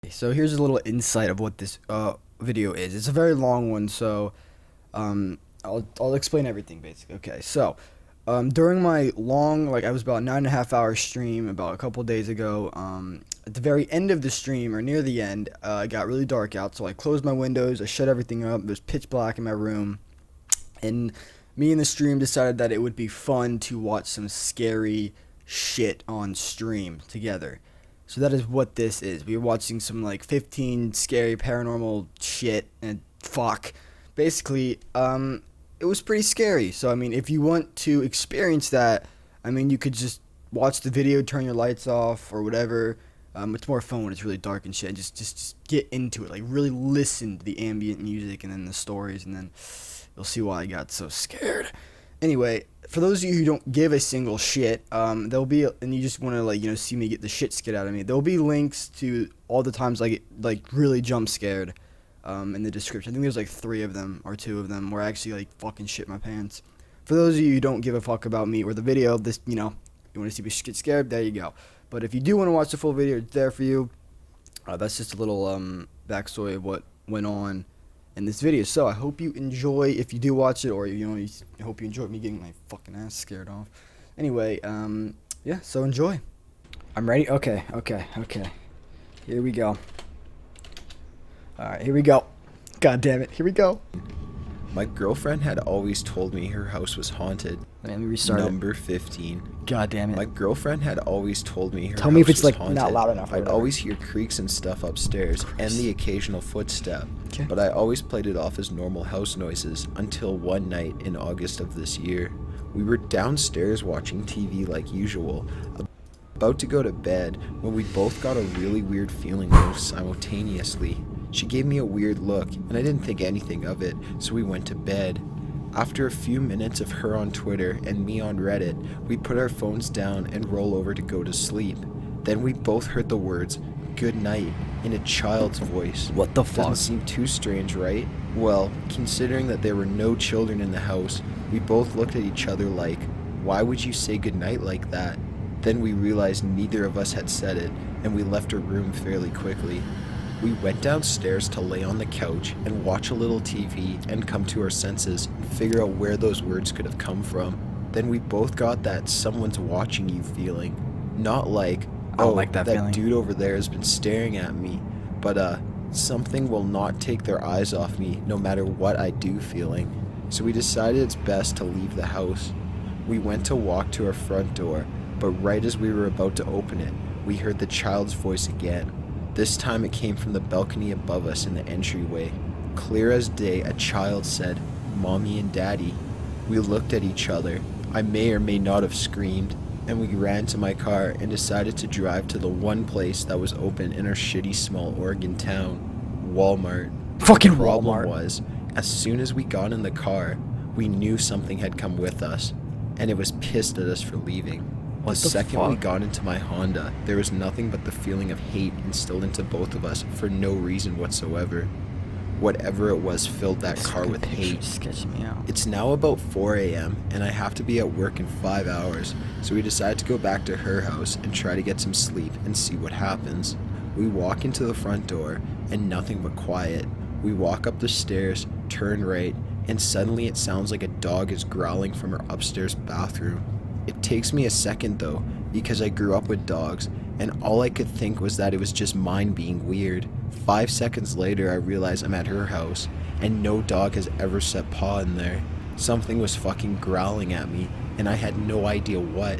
So here's a little insight of what this video is. It's a very long one, so I'll explain everything basically. Okay, so during my long, like I was about 9.5 hour stream about a couple days ago, at the very end of the stream, or near the end, it got really dark out, so I closed my windows, I shut everything up, it was pitch black in my room, and me and the stream decided that it would be fun to watch some scary shit on stream together. So that is what this is. We were watching some like 15 scary paranormal shit, and fuck. Basically, it was pretty scary. So I mean, if you want to experience that, I mean, you could just watch the video, turn your lights off or whatever. It's more fun when it's really dark and shit. Just get into it. Like really listen to the ambient music and then the stories, and then you'll see why I got so scared. Anyway, for those of you who don't give a single shit, there'll be, and you just want to like, see me get the shit scared out of me, there'll be links to all the times I get like really jump scared in the description. I think there's like 3 of them or 2 of them where I actually like fucking shit my pants. For those of you who don't give a fuck about me or the video, this, you want to see me get scared, there you go. But if you do want to watch the full video, it's there for you. That's just a little backstory of what went on in this video. So I hope you enjoy, if you do watch it, or I hope you enjoyed me getting my fucking ass scared off. Anyway, yeah, so enjoy. I'm ready. Okay. Here we go. Alright, here we go. God damn it, here we go. My girlfriend had always told me her house was haunted. Let me restart Number 15. God damn it. My girlfriend had always told me her Tell me if house it's was like haunted. not loud enough. I'd always hear creaks and stuff upstairs and the occasional footstep. Okay. But I always played it off as normal house noises until one night in August of this year. We were downstairs watching TV like usual, about to go to bed when we both got a really weird feeling almost simultaneously. She gave me a weird look, and I didn't think anything of it, so we went to bed. After a few minutes of her on Twitter and me on Reddit, we put our phones down and roll over to go to sleep. Then we both heard the words, "Good night," in a child's voice. What the fuck? Doesn't seem too strange, right? Well, considering that there were no children in the house, we both looked at each other like, why would you say goodnight like that? Then we realized neither of us had said it, and we left our room fairly quickly. We went downstairs to lay on the couch and watch a little TV and come to our senses and figure out where those words could have come from. Then we both got that someone's watching you feeling. Not like, I don't like that feeling. dude over there has been staring at me, but something will not take their eyes off me no matter what I do feeling. So we decided it's best to leave the house. We went to walk to our front door, but right as we were about to open it, we heard the child's voice again. This time it came from the balcony above us in the entryway. Clear as day, a child said, "Mommy and Daddy." We looked at each other. I may or may not have screamed, and we ran to my car and decided to drive to the one place that was open in our shitty small Oregon town, Walmart. Fucking The problem Walmart. was, as soon as we got in the car, we knew something had come with us, and it was pissed at us for leaving. What The the second we fuck? got into my Honda, there was nothing but the feeling of hate instilled into both of us for no reason whatsoever. Whatever it was filled that car with hate. Sketching me out. It's now about 4 a.m. and I have to be at work in 5 hours, so we decide to go back to her house and try to get some sleep and see what happens. We walk into the front door and nothing but quiet. We walk up the stairs, turn right, and suddenly it sounds like a dog is growling from her upstairs bathroom. It takes me a second though, because I grew up with dogs, and all I could think was that it was just mine being weird. 5 seconds later I realize I'm at her house, and no dog has ever set paw in there. Something was fucking growling at me, and I had no idea what.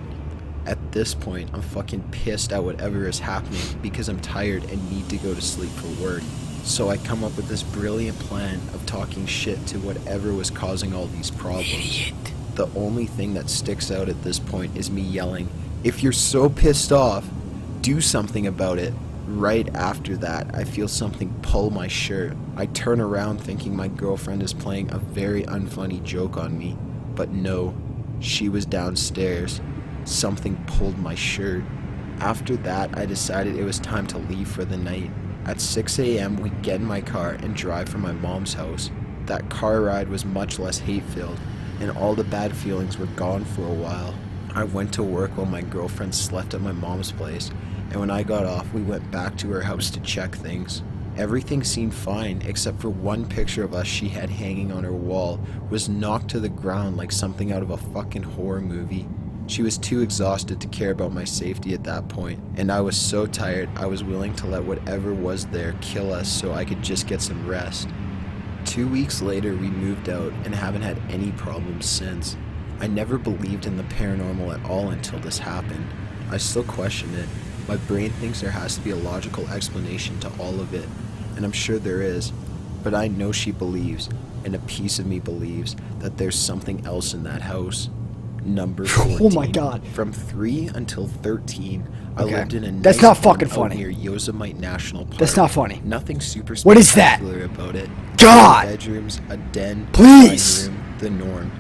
At this point, I'm fucking pissed at whatever is happening because I'm tired and need to go to sleep for work. So I come up with this brilliant plan of talking shit to whatever was causing all these problems. Idiot. The only thing that sticks out at this point is me yelling, "If you're so pissed off, do something about it." Right after that, I feel something pull my shirt. I turn around thinking my girlfriend is playing a very unfunny joke on me, but no, she was downstairs. Something pulled my shirt. After that, I decided it was time to leave for the night. At 6 a.m., we get in my car and drive from my mom's house. That car ride was much less hate-filled, and all the bad feelings were gone for a while. I went to work while my girlfriend slept at my mom's place, and when I got off, we went back to her house to check things. Everything seemed fine, except for one picture of us she had hanging on her wall was knocked to the ground like something out of a fucking horror movie. She was too exhausted to care about my safety at that point, and I was so tired I was willing to let whatever was there kill us so I could just get some rest. 2 weeks later, we moved out and haven't had any problems since. I never believed in the paranormal at all until this happened. I still question it. My brain thinks there has to be a logical explanation to all of it, and I'm sure there is, but I know she believes, and a piece of me believes, that there's something else in that house. Number 14. Oh my god. From 3 until 13, I Okay. lived in a That's nice not fucking home out funny. near Yosemite National Park. That's not funny. Nothing super What is that? spectacular about it. God! 2 bedrooms, a den, Please! dining room, the norm.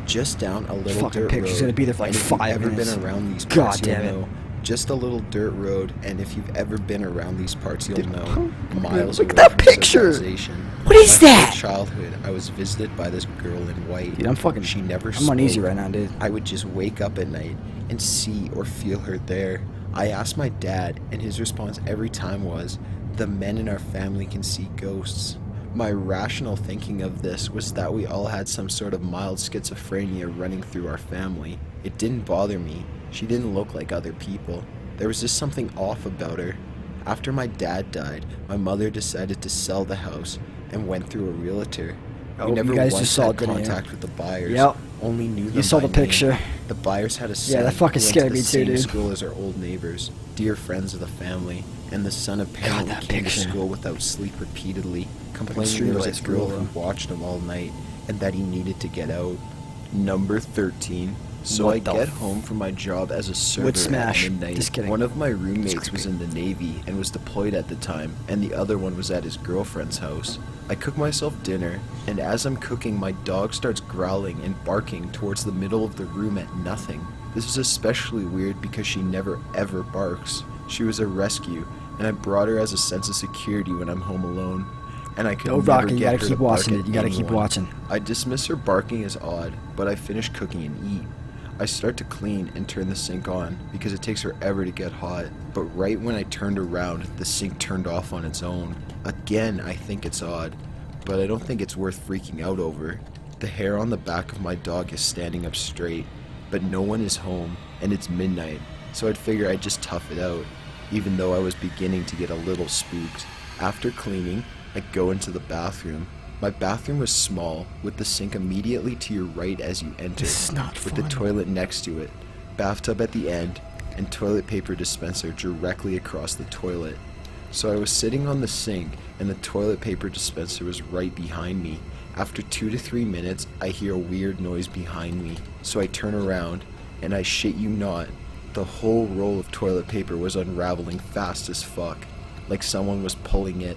Just down a little Fucking dirt picture's road. gonna be there for like And if 5 you've ever minutes. been around these God parts, you'll damn it. know. Just a little dirt road, and if you've ever been around these parts, you'll know. Miles Look at away that from picture! civilization. What is My that? whole childhood, I was visited by this girl in white. Dude, I'm fucking. She never I'm spoke. uneasy right now, dude. I would just wake up at night and see or feel her there. I asked my dad, and his response every time was, "The men in our family can see ghosts." My rational thinking of this was that we all had some sort of mild schizophrenia running through our family. It didn't bother me. She didn't look like other people. There was just something off about her. After my dad died, my mother decided to sell the house and went through a realtor. Oh, We never you guys once just saw had it, didn't you? contact with the buyers. Yep. Only knew them You saw by the picture. name. The buyers had a son Yeah, that fucking who went scared to me the too, same dude. school as our old neighbors, dear friends of the family, and the son apparently that came picture. to school without sleep repeatedly, complaining extremely there was a light girl school, who watched him all night and that he needed to get out. Number 13. So What I the get home from my job as a server Would smash. at midnight. Just kidding. One of my It's roommates was creepy. in the Navy and was deployed at the time, and the other one was at his girlfriend's house. I cook myself dinner, and as I'm cooking, my dog starts growling and barking towards the middle of the room at nothing. This is especially weird because she never ever barks. She was a rescue, and I brought her as a sense of security when I'm home alone. And I could Go never Rocky, you get gotta her keep to bark watching at it. You gotta keep anyone. watching. I dismiss her barking as odd, but I finish cooking and eat. I start to clean and turn the sink on because it takes forever to get hot, but right when I turned around, the sink turned off on its own. Again, I think it's odd, but I don't think it's worth freaking out over. The hair on the back of my dog is standing up straight, but no one is home, and it's midnight, so I'd figure I'd just tough it out, even though I was beginning to get a little spooked. After cleaning, I go into the bathroom. My bathroom was small, with the sink immediately to your right as you enter, This is not with the fun. toilet next to it, bathtub at the end, and toilet paper dispenser directly across the toilet. So I was sitting on the sink, and the toilet paper dispenser was right behind me. After 2 to 3 minutes, I hear a weird noise behind me, so I turn around, and I shit you not, the whole roll of toilet paper was unraveling fast as fuck, like someone was pulling it.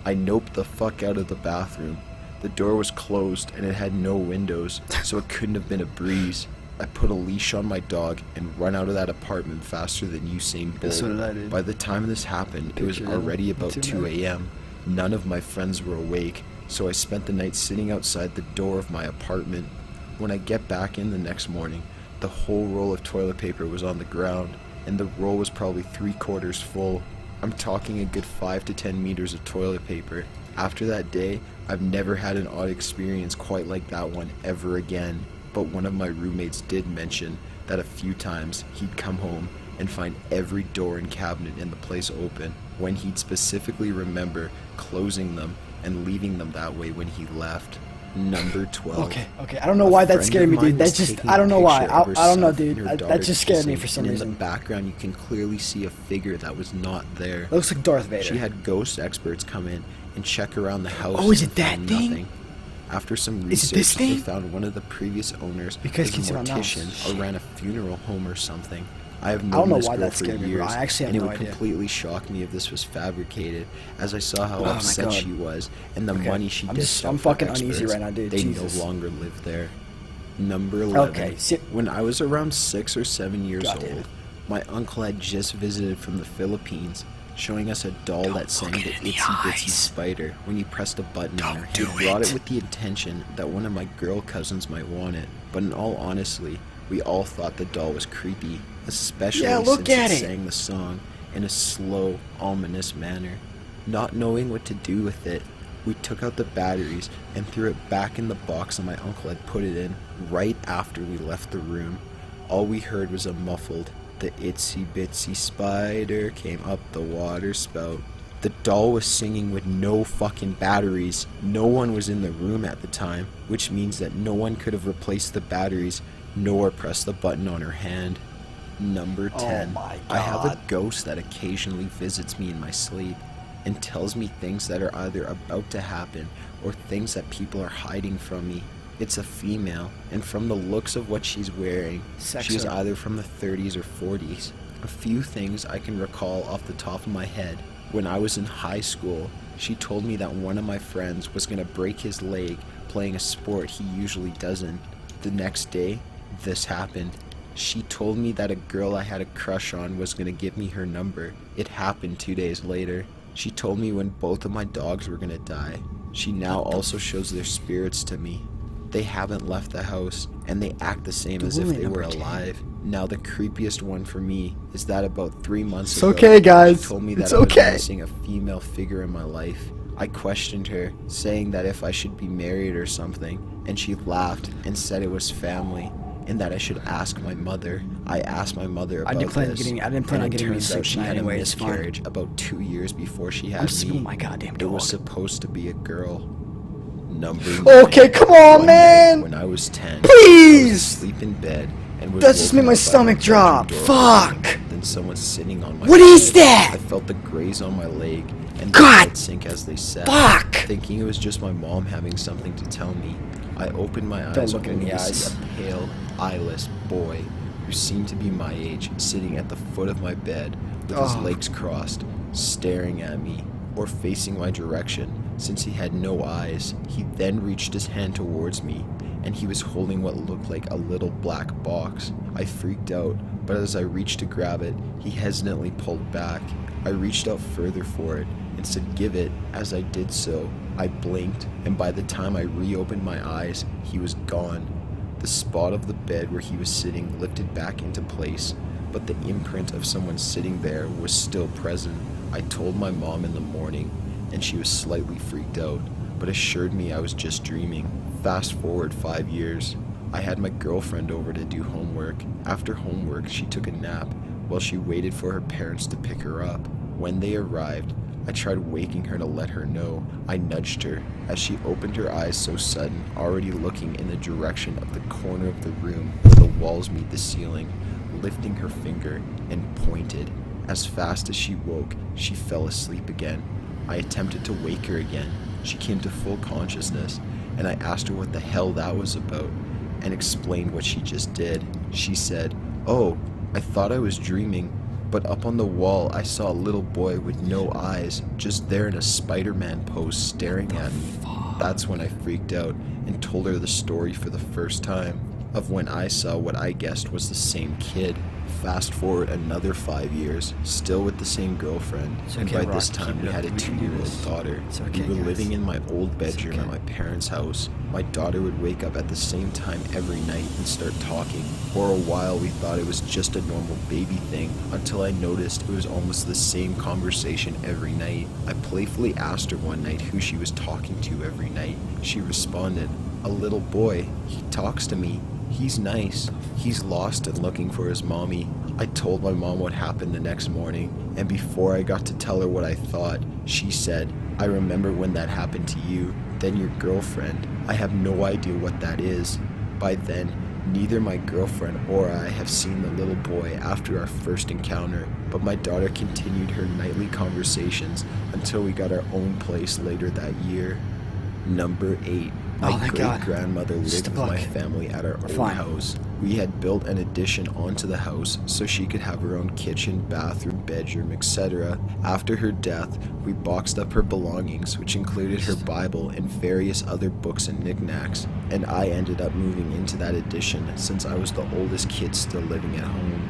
I noped the fuck out of the bathroom. The door was closed and it had no windows, so it couldn't have been a breeze. I put a leash on my dog and run out of that apartment faster than Usain Bolt. So did I, dude. By the time this happened, it was Picture that. already about Too 2 bad. a.m. None of my friends were awake, so I spent the night sitting outside the door of my apartment. When I get back in the next morning, the whole roll of toilet paper was on the ground, and the roll was probably 3/4 full. I'm talking a good 5 to 10 meters of toilet paper. After that day, I've never had an odd experience quite like that one ever again, but one of my roommates did mention that a few times he'd come home and find every door and cabinet in the place open, when he'd specifically remember closing them and leaving them that way when he left. Number 12. Okay. I don't know why that scared me, dude. That's just, I don't know why. I don't know, dude. That just scared me for some In reason. the background, you can clearly see a figure that was not there. It looks like Darth Vader. She had ghost experts come in and check around the house. Oh, is and it that found thing? nothing. After some Is it research, this they thing? found one of the previous owners You guys was can a see my mouse. mortician or ran a funeral home or something. I have don't known know this why girl that for scared me, bro. years, I actually have and it no would idea. completely shock me if this was fabricated, as I saw how Oh my upset God. she was and the Okay. money she dished out I'm for fucking uneasy experts. right now, dude. They Jesus. no longer live there. Number 11. Okay, sit. When I was around 6 or 7 years God damn old, it. my uncle had just visited from the Philippines, showing us a doll that sang look the it in the Itsy Bitsy eyes. Spider when you pressed a button on her. He do brought it. it with the intention that one of my girl cousins might want it, but in all honesty, we all thought the doll was creepy, especially Yeah, look since at it it. sang the song, in a slow, ominous manner. Not knowing what to do with it, we took out the batteries and threw it back in the box that my uncle had put it in right after we left the room. All we heard was a muffled, "The itsy bitsy spider came up the water spout." The doll was singing with no fucking batteries. No one was in the room at the time, which means that no one could have replaced the batteries nor pressed the button on her hand. Number 10. Oh my I have a God. ghost that occasionally visits me in my sleep and tells me things that are either about to happen or things that people are hiding from me. It's a female, and from the looks of what she's wearing, Sex she is her. either from the 30s or 40s. A few things I can recall off the top of my head. When I was in high school, she told me that one of my friends was going to break his leg playing a sport he usually doesn't. The next day, this happened. She told me that a girl I had a crush on was going to give me her number. It happened 2 days later. She told me when both of my dogs were going to die. She now also shows their spirits to me. They haven't left the house, and they act the same as if Bullet they were number 10. alive. Now the creepiest one for me is that about 3 months It's ago, okay, guys. she told me It's that I was okay. missing a female figure in my life. I questioned her, saying that if I should be married or something, and she laughed and said it was family, and that I should ask my mother. I asked my mother about I didn't plan on this, getting and it turns out research she had anyway. a It's fine. miscarriage about 2 years before she had I'm just me. with my goddamn It dog. was supposed to be a girl. Number Okay, 9. come on, One man. night when I was 10, I Please. was asleep in bed and was That just made woken my up by stomach the drop. bedroom door opening, Fuck. Then someone sitting on my What bed. is that? I felt the graze on my leg and the God. bed sink as they said. Fuck. Thinking it was just my mom having something to tell me, I opened my Don't eyes look in only the to eyes. see a pale, eyeless boy who seemed to be my age sitting at the foot of my bed with his Oh. legs crossed, staring at me or facing my direction. Since he had no eyes, he then reached his hand towards me, and he was holding what looked like a little black box. I freaked out, but as I reached to grab it, he hesitantly pulled back. I reached out further for it and said, "Give it." As I did so, I blinked, and by the time I reopened my eyes, he was gone. The spot of the bed where he was sitting lifted back into place, but the imprint of someone sitting there was still present. I told my mom in the morning, and she was slightly freaked out, but assured me I was just dreaming. Fast forward 5 years. I had my girlfriend over to do homework. After homework, she took a nap while she waited for her parents to pick her up. When they arrived, I tried waking her to let her know. I nudged her as she opened her eyes so sudden, already looking in the direction of the corner of the room where the walls meet the ceiling, lifting her finger and pointed. As fast as she woke, she fell asleep again. I attempted to wake her again. She came to full consciousness, and I asked her what the hell that was about, and explained what she just did. She said, "Oh, I thought I was dreaming, but up on the wall I saw a little boy with no eyes, just there in a Spider-Man pose staring at me." That's when I freaked out and told her the story for the first time, of when I saw what I guessed was the same kid. Fast forward another 5 years, still with the same girlfriend, It's and okay, by this Rock, time keep we it had up. a We can do 2-year-old this. daughter. It's okay, We were guys. living in my old bedroom okay. at my parents' house. My daughter would wake up at the same time every night and start talking. For a while we thought it was just a normal baby thing, until I noticed it was almost the same conversation every night. I playfully asked her one night who she was talking to every night. She responded, "A little boy. He talks to me. He's nice. He's lost and looking for his mommy." I told my mom what happened the next morning, and before I got to tell her what I thought, she said, "I remember when that happened to you, then your girlfriend. I have no idea what that is." By then, neither my girlfriend or I have seen the little boy after our first encounter, but my daughter continued her nightly conversations until we got our own place later that year. Number 8. Oh, My thank God. great-grandmother Just lived a with my buck. family at our old Fine. house. We had built an addition onto the house so she could have her own kitchen, bathroom, bedroom, etc. After her death, we boxed up her belongings, which included her Bible and various other books and knickknacks, and I ended up moving into that addition since I was the oldest kid still living at home.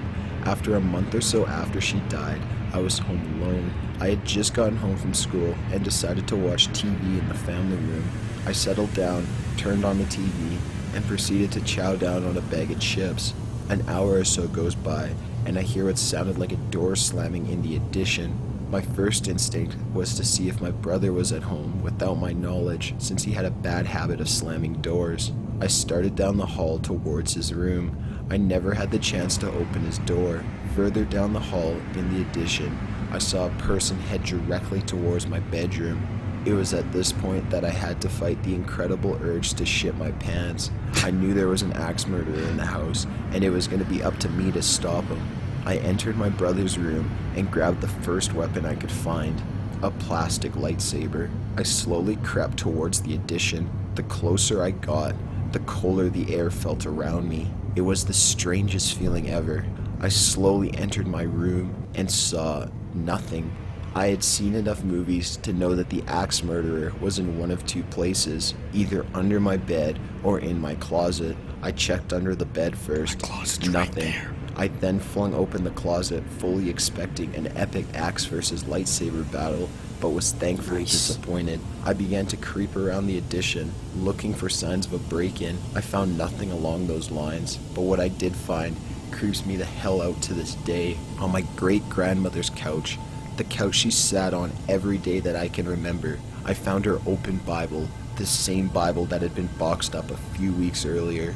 After a month or so after she died, I was home alone. I had just gotten home from school and decided to watch TV in the family room. I settled down, turned on the TV, and proceeded to chow down on a bag of chips. An hour or so goes by, and I hear what sounded like a door slamming in the addition. My first instinct was to see if my brother was at home without my knowledge, since he had a bad habit of slamming doors. I started down the hall towards his room. I never had the chance to open his door. Further down the hall, in the addition, I saw a person head directly towards my bedroom. It was at this point that I had to fight the incredible urge to shit my pants. I knew there was an axe murderer in the house, and it was going to be up to me to stop him. I entered my brother's room and grabbed the first weapon I could find, a plastic lightsaber. I slowly crept towards the addition. The closer I got, the colder the air felt around me. It was the strangest feeling ever. I slowly entered my room and saw nothing. I had seen enough movies to know that the axe murderer was in one of two places, either under my bed or in my closet. I checked under the bed first. Nothing. I then flung open the closet, fully expecting an epic axe versus lightsaber battle, but was thankfully disappointed. I began to creep around the addition, looking for signs of a break-in. I found nothing along those lines, but what I did find creeps me the hell out to this day. On my great-grandmother's couch, the couch she sat on every day that I can remember, I found her open Bible, the same Bible that had been boxed up a few weeks earlier.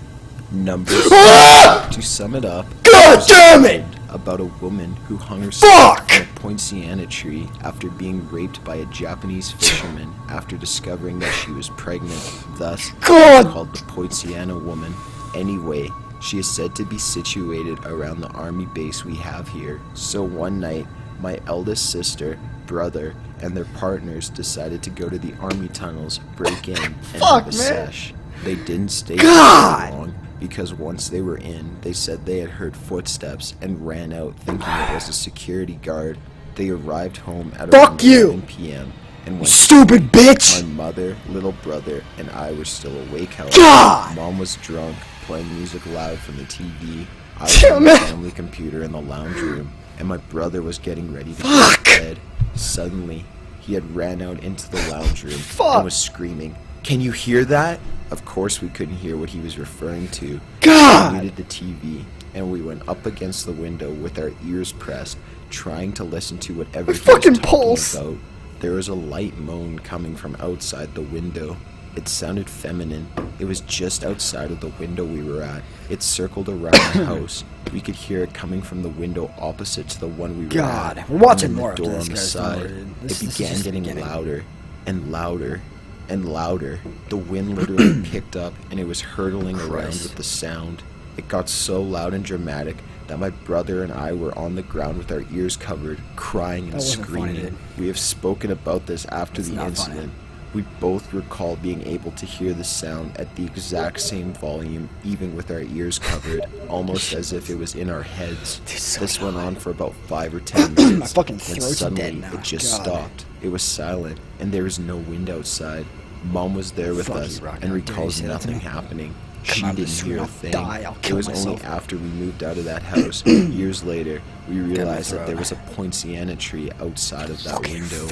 Numbers. To sum it up, God damn it! About a woman who hung herself from a poinciana tree after being raped by a Japanese fisherman after discovering that she was pregnant. Thus, God! it's called the poinciana woman. Anyway, she is said to be situated around the army base we have here. So one night, my eldest sister, brother, and their partners decided to go to the army tunnels, break in, and have a sesh. They didn't stay for very long, because once they were in, they said they had heard footsteps and ran out thinking it was a security guard. They arrived home at around 11 p.m. and went stupid bitch! My mother, little brother, and I were still awake, however. God! Mom was drunk, playing music loud from the TV. I was on the family computer in the lounge room, and my brother was getting ready to go to bed. Suddenly, he had ran out into the lounge room and was screaming, "Can you hear that?" Of course we couldn't hear what he was referring to. God! We muted the TV, and we went up against the window with our ears pressed, trying to listen to whatever he was talking about. There was a light moan coming from outside the window. It sounded feminine. It was just outside of the window we were at. It circled around the house. We could hear it coming from the window opposite to the one we were at. God, we're watching and then more the of door this, on the guys. side. It began getting louder and louder and louder. The wind literally picked up, and it was hurtling around with the sound. It got so loud and dramatic that my brother and I were on the ground with our ears covered, crying and screaming. We have spoken about this after the incident. We both recall being able to hear the sound at the exact same volume, even with our ears covered, almost as if it was in our heads. This went on for about 5 or 10 minutes, when suddenly it just stopped. It was silent, and there was no wind outside. Mom was there with us and recalls nothing happening. She didn't hear a thing. It was only after we moved out of that house, years later, we realized that there was a poinciana tree outside of that window.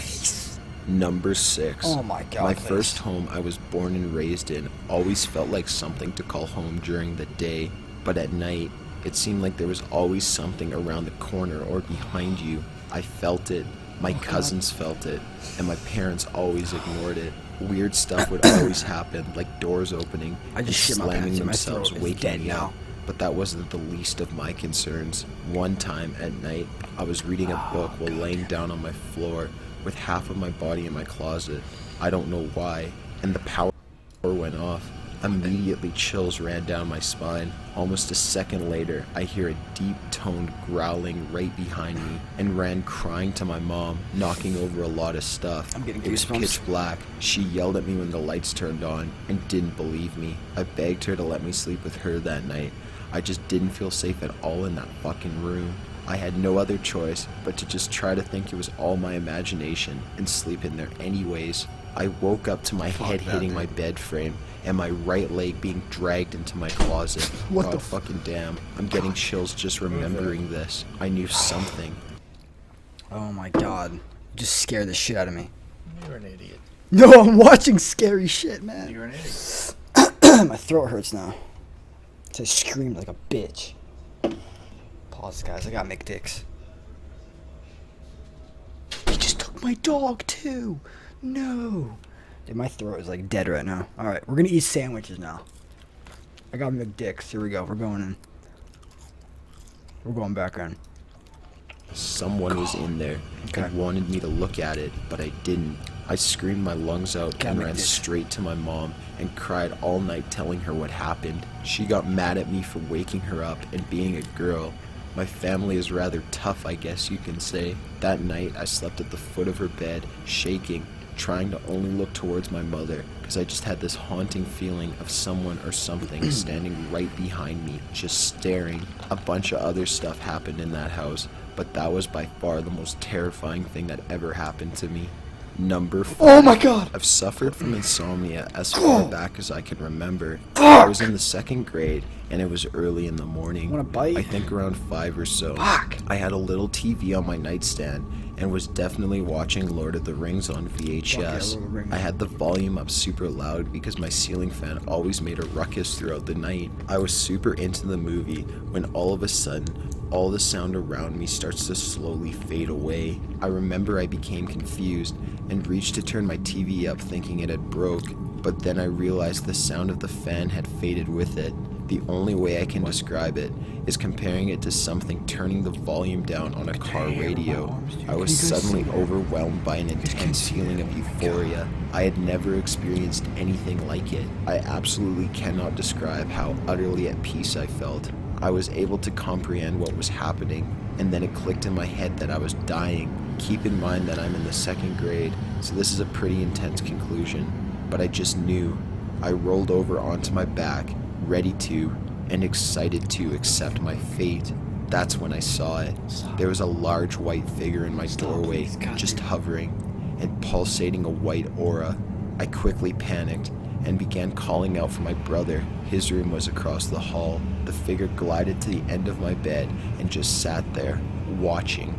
Number 6. Oh my God. My first home I was born and raised in always felt like something to call home during the day, but at night, it seemed like there was always something around the corner or behind you. I felt it, my cousins felt it, and my parents always ignored it. Weird stuff would always happen, like doors opening and slamming themselves, waking me up. But that wasn't the least of my concerns. One time at night, I was reading a book while laying down on my floor with half of my body in my closet. I don't know why, and the power went off. Immediately, chills ran down my spine. Almost a second later, I hear a deep-toned growling right behind me, and ran crying to my mom, knocking over a lot of stuff. It was pitch black. She yelled at me when the lights turned on, and didn't believe me. I begged her to let me sleep with her that night. I just didn't feel safe at all in that fucking room. I had no other choice but to just try to think it was all my imagination and sleep in there anyways. I woke up to my head hitting my bed frame and my right leg being dragged into my closet. What the fucking damn. I'm getting chills just remembering this. I knew something. Oh my God. You just scared the shit out of me. You're an idiot. No, I'm watching scary shit, man. You're an idiot. My throat hurts now. I screamed like a bitch. Pause, guys. I gotta make dicks. He just took my dog, too. No. Dude, my throat is like dead right now. Alright, we're gonna eat sandwiches now. I gotta make dicks. Here we go. We're going in. We're going back in. Someone was in there and wanted me to look at it, but I didn't. I screamed my lungs out and ran straight to my mom and cried all night telling her what happened. She got mad at me for waking her up and being a girl. My family is rather tough, I guess you can say. That night, I slept at the foot of her bed, shaking, trying to only look towards my mother, because I just had this haunting feeling of someone or something standing right behind me, just staring. A bunch of other stuff happened in that house, but that was by far the most terrifying thing that ever happened to me. Number 5. Oh my god! I've suffered from insomnia as far back as I can remember. I was in the 2nd grade, and it was early in the morning. Wanna bite? I think around 5 or so. Fuck! I had a little TV on my nightstand, and was definitely watching Lord of the Rings on VHS. Yeah, Lord of the Rings. I had the volume up super loud because my ceiling fan always made a ruckus throughout the night. I was super into the movie when all of a sudden, all the sound around me starts to slowly fade away. I remember I became confused and reached to turn my TV up thinking it had broke, but then I realized the sound of the fan had faded with it. The only way I can describe it is comparing it to something turning the volume down on a car radio. I was suddenly overwhelmed by an intense feeling of euphoria. I had never experienced anything like it. I absolutely cannot describe how utterly at peace I felt. I was able to comprehend what was happening, and then it clicked in my head that I was dying. Keep in mind that I'm in the 2nd grade, so this is a pretty intense conclusion, but I just knew. I rolled over onto my back, ready to, and excited to accept my fate. That's when I saw it. There was a large white figure in my doorway, just hovering, and pulsating a white aura. I quickly panicked and began calling out for my brother. His room was across the hall. The figure glided to the end of my bed and just sat there, watching.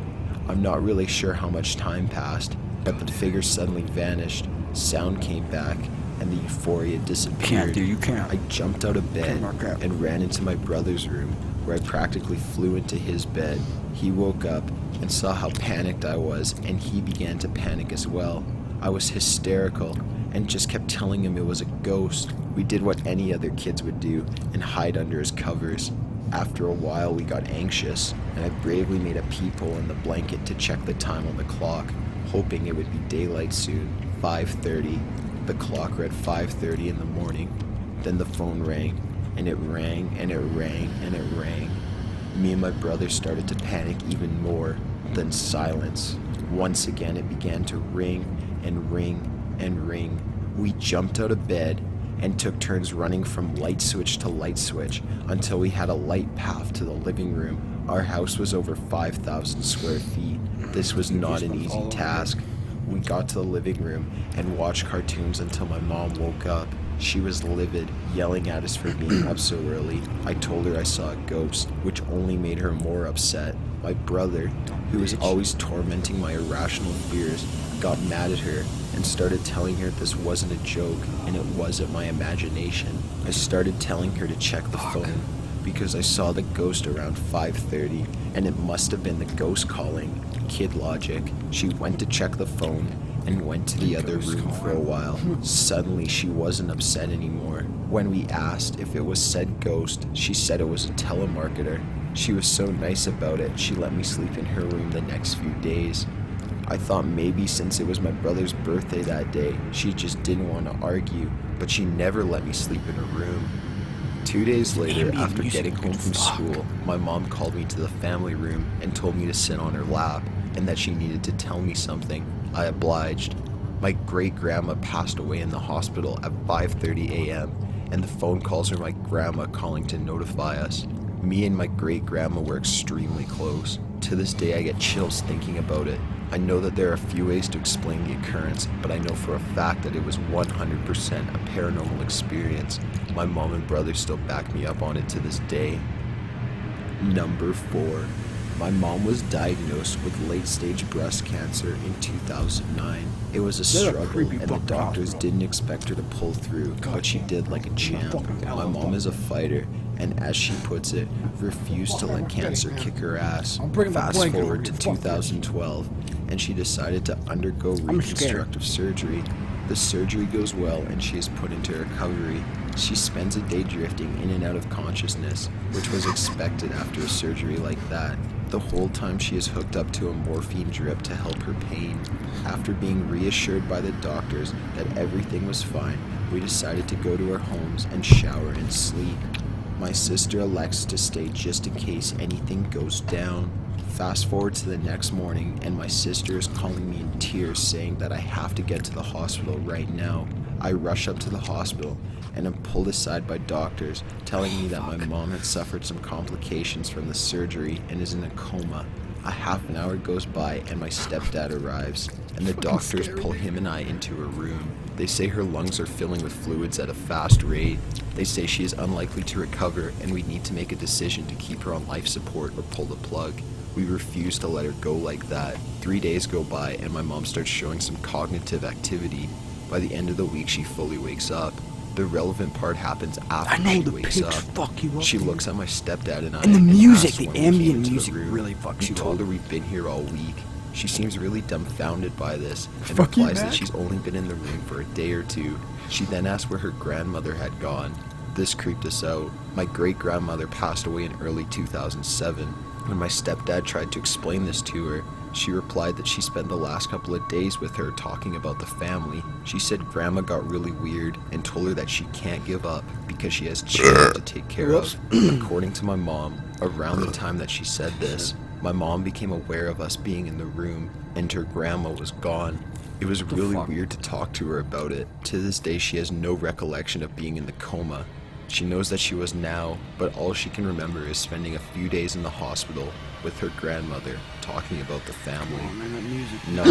I'm not really sure how much time passed, but the figure suddenly vanished. Sound came back, and the euphoria disappeared. You can't. I jumped out of bed and ran into my brother's room, where I practically flew into his bed. He woke up and saw how panicked I was, and he began to panic as well. I was hysterical and just kept telling him it was a ghost. We did what any other kids would do and hide under his covers. After a while, we got anxious, and I bravely made a peephole in the blanket to check the time on the clock, hoping it would be daylight soon. 5:30. The clock read 5:30 in the morning. Then the phone rang, and it rang, and it rang, and it rang. Me and my brother started to panic even more. Then silence. Once again, it began to ring, and ring, and ring. We jumped out of bed and took turns running from light switch to light switch until we had a light path to the living room. Our house was over 5,000 square feet. This was not an easy task. We got to the living room and watched cartoons until my mom woke up. She was livid, yelling at us for being up so early. I told her I saw a ghost, which only made her more upset. My brother, who was always tormenting my irrational fears, got mad at her and started telling her this wasn't a joke and it wasn't my imagination. I started telling her to check the phone because I saw the ghost around 5:30 and it must have been the ghost calling. Kid logic. She went to check the phone and went to the other room for a while. Suddenly she wasn't upset anymore. When we asked if it was said ghost, she said it was a telemarketer. She was so nice about it, she let me sleep in her room the next few days. I thought maybe since it was my brother's birthday that day, she just didn't want to argue, but she never let me sleep in her room. 2 days later, after getting home from school, my mom called me to the family room and told me to sit on her lap and that she needed to tell me something. I obliged. My great-grandma passed away in the hospital at 5:30 a.m., and the phone calls were my grandma calling to notify us. Me and my great-grandma were extremely close. To this day, I get chills thinking about it. I know that there are a few ways to explain the occurrence, but I know for a fact that it was 100% a paranormal experience. My mom and brother still back me up on it to this day. Number 4. My mom was diagnosed with late-stage breast cancer in 2009. It was a struggle, and the doctors didn't expect her to pull through, but she did like a champ. My mom is a fighter, and as she puts it, refused to let cancer kick her ass. Fast forward to 2012, and she decided to undergo reconstructive surgery. The surgery goes well, and she is put into recovery. She spends a day drifting in and out of consciousness, which was expected after a surgery like that. The whole time she is hooked up to a morphine drip to help her pain. After being reassured by the doctors that everything was fine, we decided to go to our homes and shower and sleep. My sister elects to stay just in case anything goes down. Fast forward to the next morning, and my sister is calling me in tears saying that I have to get to the hospital right now. I rush up to the hospital and am pulled aside by doctors telling me that my mom had suffered some complications from the surgery and is in a coma. A half an hour goes by and my stepdad arrives, and the doctors pull him and I into a room. They say her lungs are filling with fluids at a fast rate. They say she is unlikely to recover, and we need to make a decision to keep her on life support or pull the plug. We refuse to let her go like that. 3 days go by and my mom starts showing some cognitive activity. By the end of the week, she fully wakes up. The relevant part happens after she wakes up. She looks at my stepdad and I, And the music, the when we came ambient into the music room. really fucks We you told up. her we've been here all week. She seems really dumbfounded by this and Fuck you, replies that Mac. she's only been in the room for a day or two. She then asks where her grandmother had gone. This creeped us out. My great-grandmother passed away in early 2007. When my stepdad tried to explain this to her, she replied that she spent the last couple of days with her talking about the family. She said grandma got really weird and told her that she can't give up because she has children to take care of. According to my mom, around the time that she said this, my mom became aware of us being in the room and her grandma was gone. It was really weird to talk to her about it. To this day, she has no recollection of being in the coma. She knows that she was now, but all she can remember is spending a few days in the hospital with her grandmother talking about the family. No,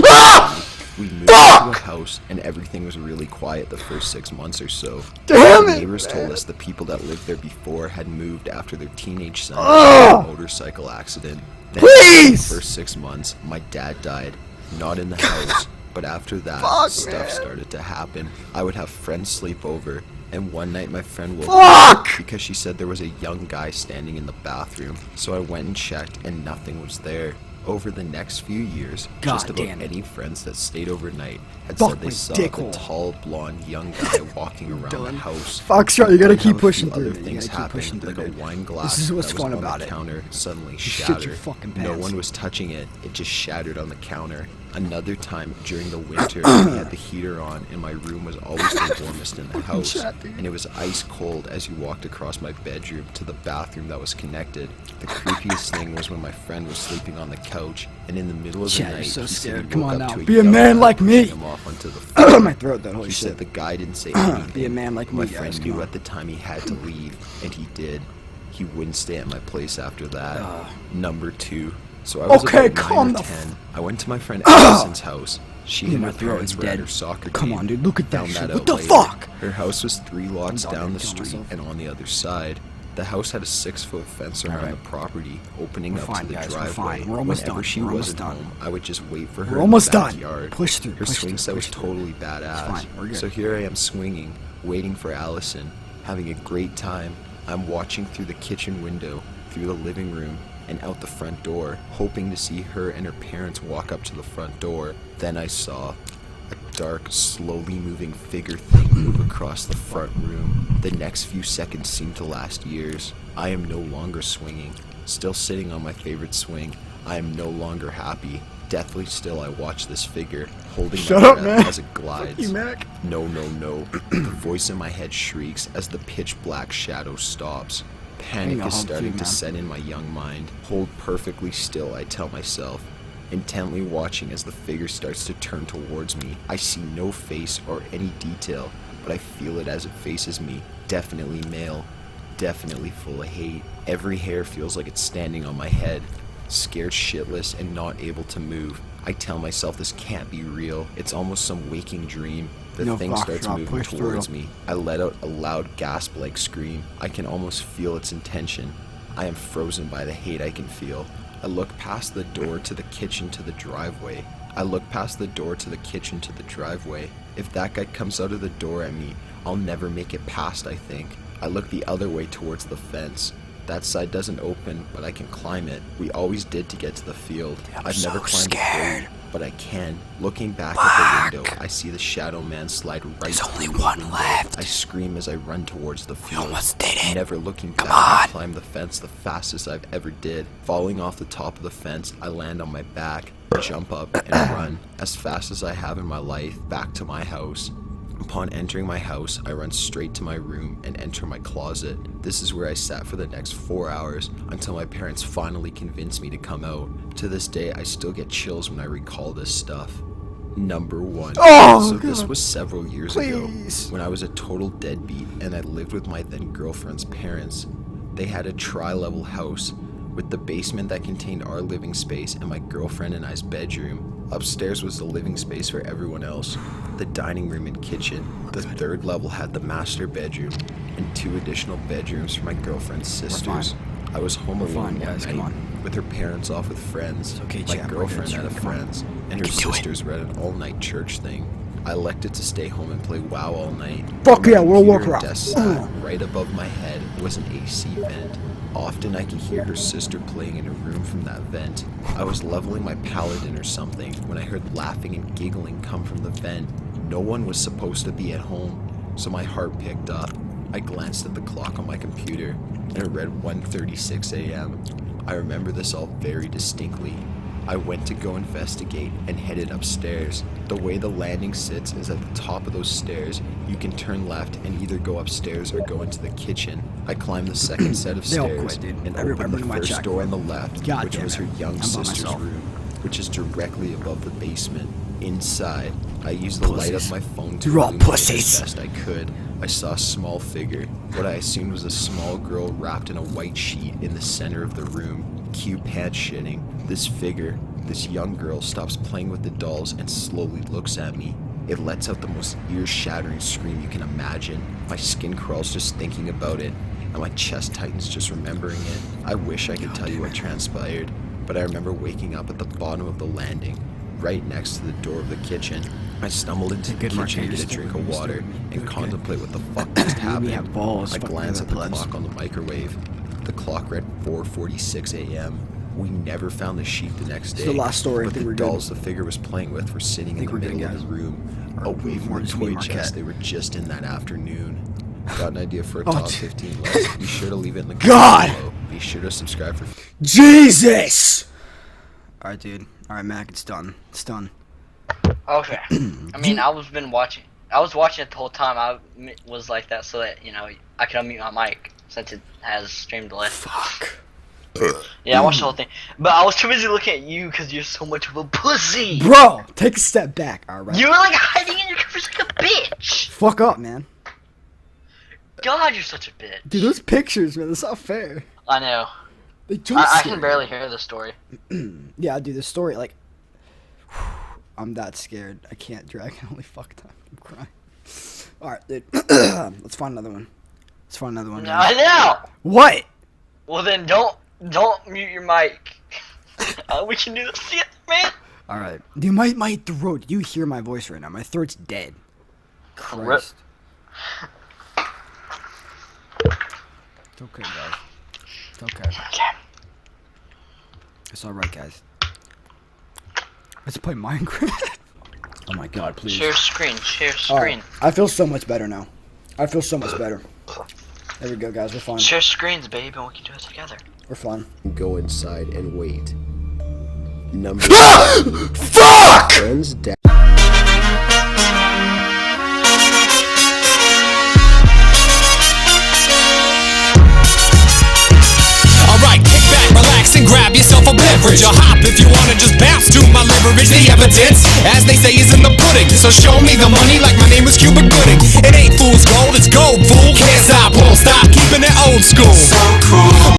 we moved into a house and everything was really quiet the first 6 months or so. Damn The it, neighbors man. told us the people that lived there before had moved after their teenage son had a motorcycle accident. Then Please! for the first 6 months, my dad died, not in the house, but after that, stuff started to happen. I would have friends sleep over, and one night my friend woke up because she said there was a young guy standing in the bathroom. So I went and checked and nothing was there. Over the next few years, just about any friends that stayed overnight had said they saw the tall, blonde, young guy walking around the house. Foxtrot, you gotta Then keep have a pushing few through other it. You things gotta keep pushing happened, through like it. a wine glass This is what's that was fun on about the it. counter suddenly You shit your shattered. fucking No pants. one was touching it, it just shattered on the counter. Another time during the winter, we had the heater on and my room was always the warmest in the house, and it was ice cold as you walked across my bedroom to the bathroom that was connected. The creepiest thing was when my friend was sleeping on the couch, and in the middle of the Chad, night, you're so he said scared. he Come woke on up now. to a Be a young man guy like me. pushing him off onto the floor. My throat, that holy He shit. said the guy didn't say anything. Be a man like My me, guys, friend come knew on. at the time he had to leave, and he did. He wouldn't stay at my place after that. Number 2. So I was Okay, about 9 calm or the 10. I went to my friend Allison's house. She and my her throat parents is were at dead. her soccer Come game. on, dude, look at that Found shit. out What the later. fuck? Her house was 3 lots I'm down done the killing street myself. and on the other side. The house had a 6-foot fence around Alright. the property, opening We're up fine, to the guys, we're driveway. fine. We're almost Whenever done. she We're wasn't almost done. home, I would just wait for her We're almost in the done. backyard. Push through, Her push swing through, set was push through. totally badass. It's fine, we're good. So here I am swinging, waiting for Allison, having a great time. I'm watching through the kitchen window, through the living room, and out the front door, hoping to see her and her parents walk up to the front door. Then I saw a dark, slowly moving figure thing move across the front room. The next few seconds seemed to last years. I am no longer swinging, still sitting on my favorite swing. I am no longer happy. Deathly still, I watch this figure, holding Shut my up, breath man. as it glides. Fuck you, Mac. No, no, no. The voice in my head shrieks as the pitch black shadow stops. Panic is starting to set in my young mind. Hold perfectly still, I tell myself, intently watching as the figure starts to turn towards me. I see no face or any detail, but I feel it as it faces me. Definitely male, definitely full of hate. Every hair feels like it's standing on my head. Scared shitless and not able to move. I tell myself this can't be real. It's almost some waking dream. The No, thing starts Foxtrot, moving push towards through. me. I let out a loud gasp-like scream. I can almost feel its intention. I am frozen by the hate I can feel. I look past the door to the kitchen to the driveway. I look past the door to the kitchen to the driveway. If that guy comes out of the door at me, I'll never make it past, I think. I look the other way towards the fence. That side doesn't open, but I can climb it. We always did to get to the field. I've never climbed it, but I can. Looking back at the window, I see the shadow man slide right. There's only one left. I scream as I run towards the field. We almost did it. Never looking back, I climb the fence the fastest I've ever did. Falling off the top of the fence, I land on my back, jump up, and run as fast as I have in my life back to my house. Upon entering my house, I run straight to my room and enter my closet. This is where I sat for the next 4 hours until my parents finally convinced me to come out. To this day, I still get chills when I recall this stuff. Number 1. Oh, so God. this was several years ago Please. when I was a total deadbeat and I lived with my then girlfriend's parents. They had a tri-level house with the basement that contained our living space and my girlfriend and I's bedroom. Upstairs was the living space for everyone else, the dining room and kitchen. The third level had the master bedroom and 2 additional bedrooms for my girlfriend's sisters. I was home alone fine, one guys, come night on. with her parents off with friends. okay, My champ, we're girlfriend good, had a champ, come on. friends, and her can do it. sisters were at an all-night church thing. I elected to stay home and play WoW all night. Fuck My yeah, World of computer and Warcraft. desk sat right above my head was an AC vent. Often I could hear her sister playing in a room from that vent. I was leveling my paladin or something when I heard laughing and giggling come from the vent. No one was supposed to be at home, so my heart picked up. I glanced at the clock on my computer and it read 1:36 a.m. I remember this all very distinctly. I went to go investigate and headed upstairs. The way the landing sits is at the top of those stairs. You can turn left and either go upstairs or go into the kitchen. I climbed the second set of They all stairs quit, dude. and Everybody opened the my first check. door on the left, God which damn was it. her young I'm by sister's myself. room, which is directly above the basement. Inside, I used the light of Pussies. my phone to You're all illuminate pussies. as best I could. I saw a small figure, what I assumed was a small girl wrapped in a white sheet in the center of the room. Cue pants shitting. This figure, this young girl, stops playing with the dolls and slowly looks at me. It lets out the most ear-shattering scream you can imagine. My skin crawls just thinking about it, and my chest tightens just remembering it. I wish I could tell you what transpired, but I remember waking up at the bottom of the landing, right next to the door of the kitchen. I stumbled into the Good mark, kitchen to get a Anderson. drink of water and Okay. contemplate what the fuck just happened. have balls, I fucking glanced at other the plebs. clock on the microwave. The clock read 4:46 a.m. We never found the sheet the next day. It's the last story. I But think the we're good. dolls the figure was playing with were sitting in think the we're good, middle of guys. the room, Or away from more the just me, toy Marquette. chest they were just in that afternoon. Got an idea for a Oh, top gee. 15 list? Be sure to leave it in the God! comments below. Be sure to subscribe for Jesus! Alright, dude. Alright, Mac, it's done. It's done. Okay. I mean, I was watching it the whole time. I was like that so that, you know, I could unmute my mic since it has stream delay. Fuck. Yeah, I watched the whole thing. But I was too busy looking at you because you're so much of a pussy. Bro, take a step back, alright? You were like hiding in your covers like a bitch. Fuck up, man. God, you're such a bitch. Dude, those pictures, man, that's not fair. I know. They don't I scare can me. barely hear the story. Yeah, dude, the story, like... I'm that scared. I can't drag it. Holy fuck time. I'm crying. Alright, dude. Let's find another one. Let's find another one. I man. know. What? Well then, don't mute your mic. We can do this together, man. Alright. Dude, my throat. You hear my voice right now. My throat's dead. Christ. It's okay, guys. It's okay. It's alright, guys. Let's play Minecraft. Oh my god, please. Share screen. Share Alright, screen. I feel so much better now. I feel so much better. There we go, guys. We're fine. Share screens, babe, and we can do it together. We're fine. go inside and wait. Number Fuck! friends down. Alright, kick back, relax, and grab yourself a beverage. Or hop if you wanna just bounce to my leverage. The evidence, as they say, is in the pudding. So show me the money like my name was Cuban.